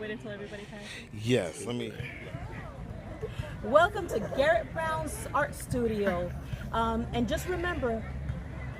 Wait until everybody passes. Yes, let me. Welcome to Garrett Brown's Art Studio. And just remember,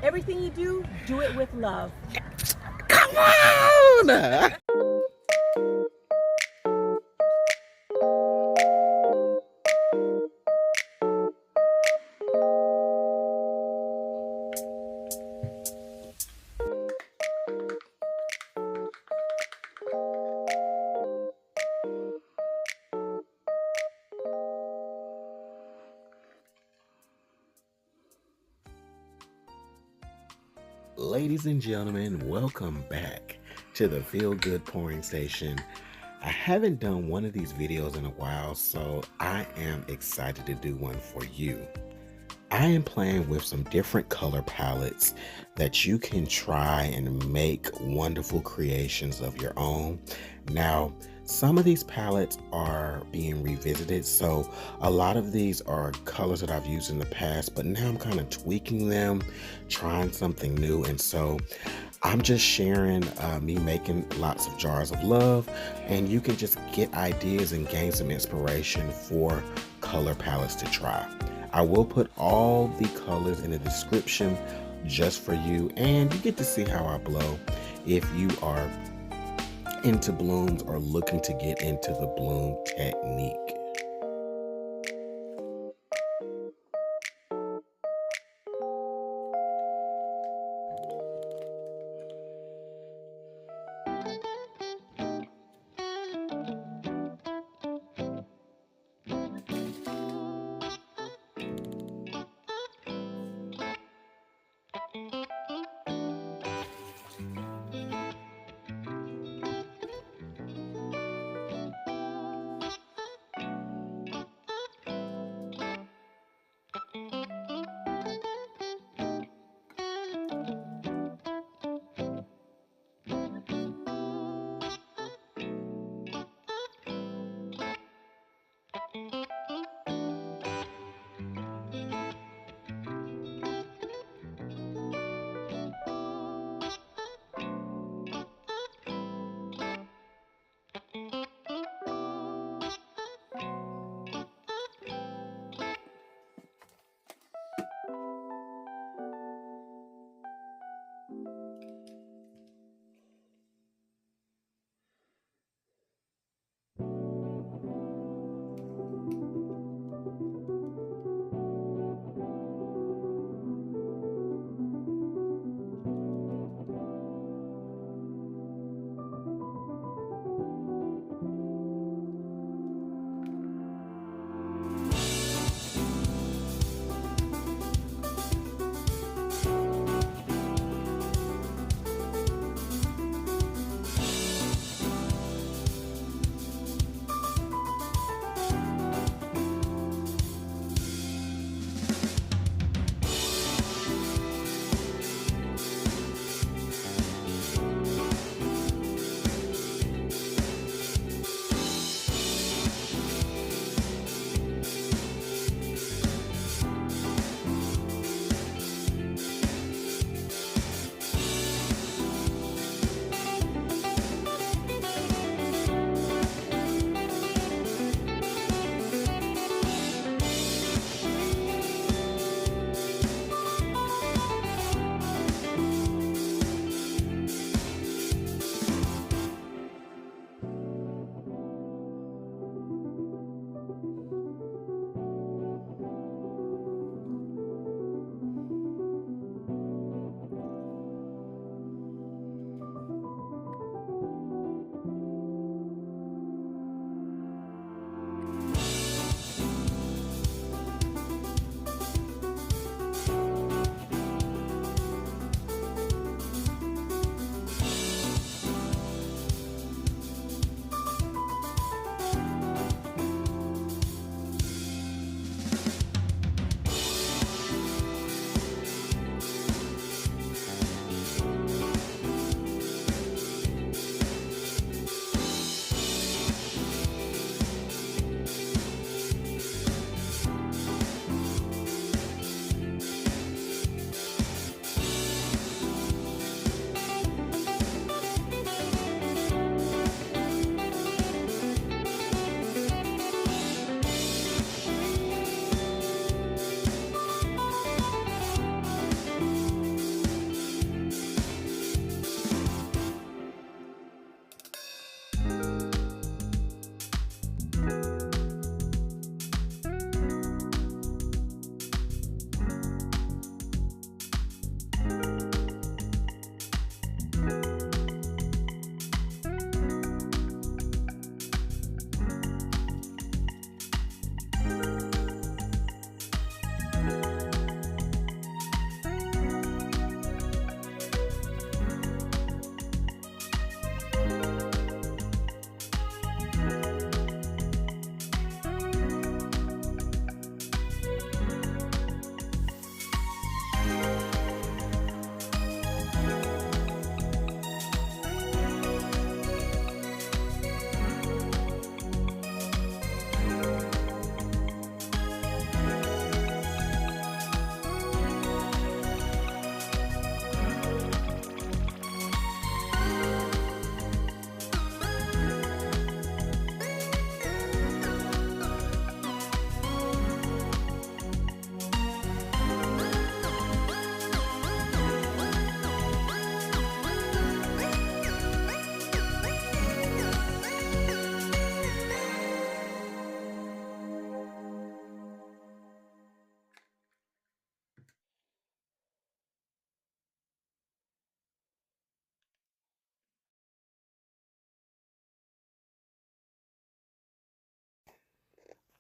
everything you do it with love. Come on! Ladies and gentlemen, welcome back to the Feel Good Pouring Station. I haven't done one of these videos in a while, so I am excited to do one for you. I am playing with some different color palettes that you can try and make wonderful creations of your own. Now, some of these palettes are being revisited, so a lot of these are colors that I've used in the past, but now I'm kind of tweaking them, trying something new, and so I'm just sharing me making lots of jars of love, and you can just get ideas and gain some inspiration for color palettes to try. I will put all the colors in the description just for you, and you get to see how I blow if you are into blooms or looking to get into the bloom technique.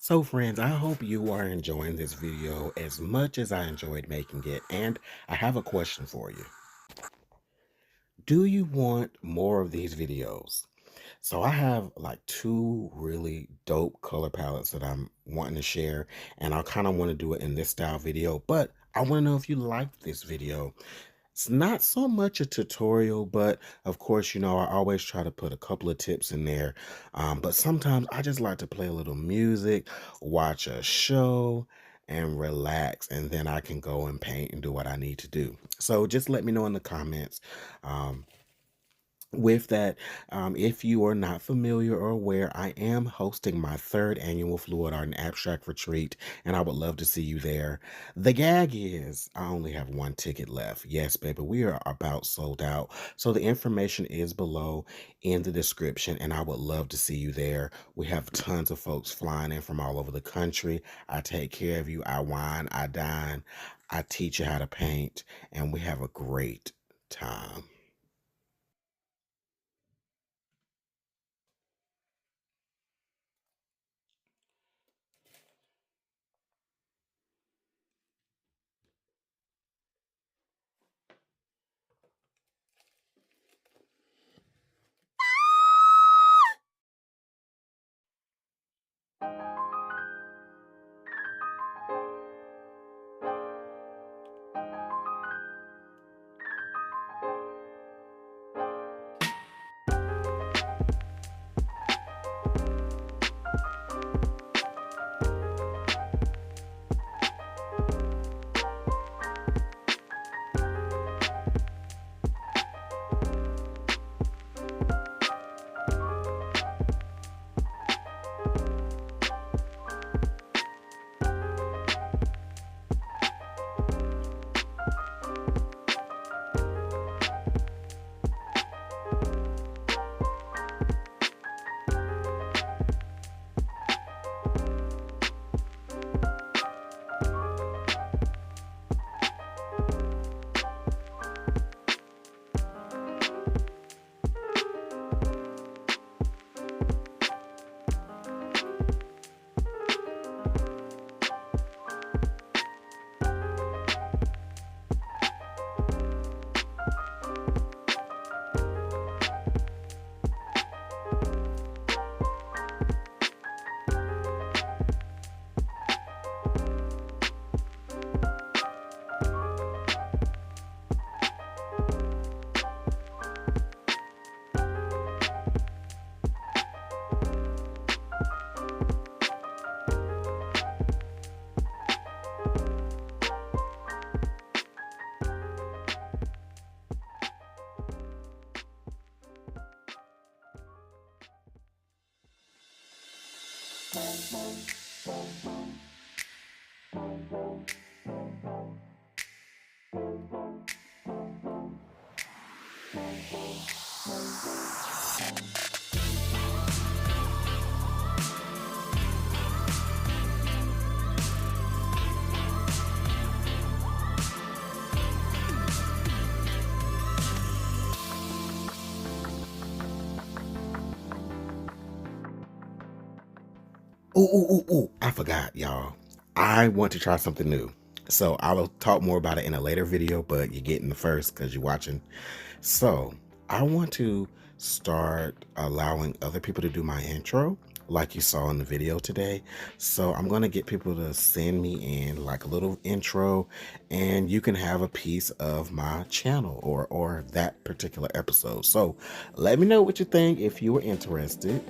So friends, I hope you are enjoying this video as much as I enjoyed making it. And I have a question for you. Do you want more of these videos? So I have like two really dope color palettes that I'm wanting to share, and I kind of want to do it in this style video, but I want to know if you like this video. It's not so much a tutorial, but of course, I always try to put a couple of tips in there. But sometimes I just like to play a little music, watch a show, and relax, and then I can go and paint and do what I need to do. So just let me know in the comments. Um, with that, if you are not familiar or aware, I am hosting my third annual Fluid Art and Abstract Retreat, and I would love to see you there. The gag is I only have one ticket left. Yes, baby, we are about sold out. So the information is below in the description, and I would love to see you there. We have tons of folks flying in from all over the country. I take care of you. I wine, I dine, I teach you how to paint, and we have a great time. Ooh, I forgot, y'all. I want to try something new. So I'll talk more about it in a later video, but you're getting the first because you're watching. So I want to start allowing other people to do my intro, like you saw in the video today. So I'm going to get people to send me in like a little intro, and you can have a piece of my channel or that particular episode. So let me know what you think if you were interested.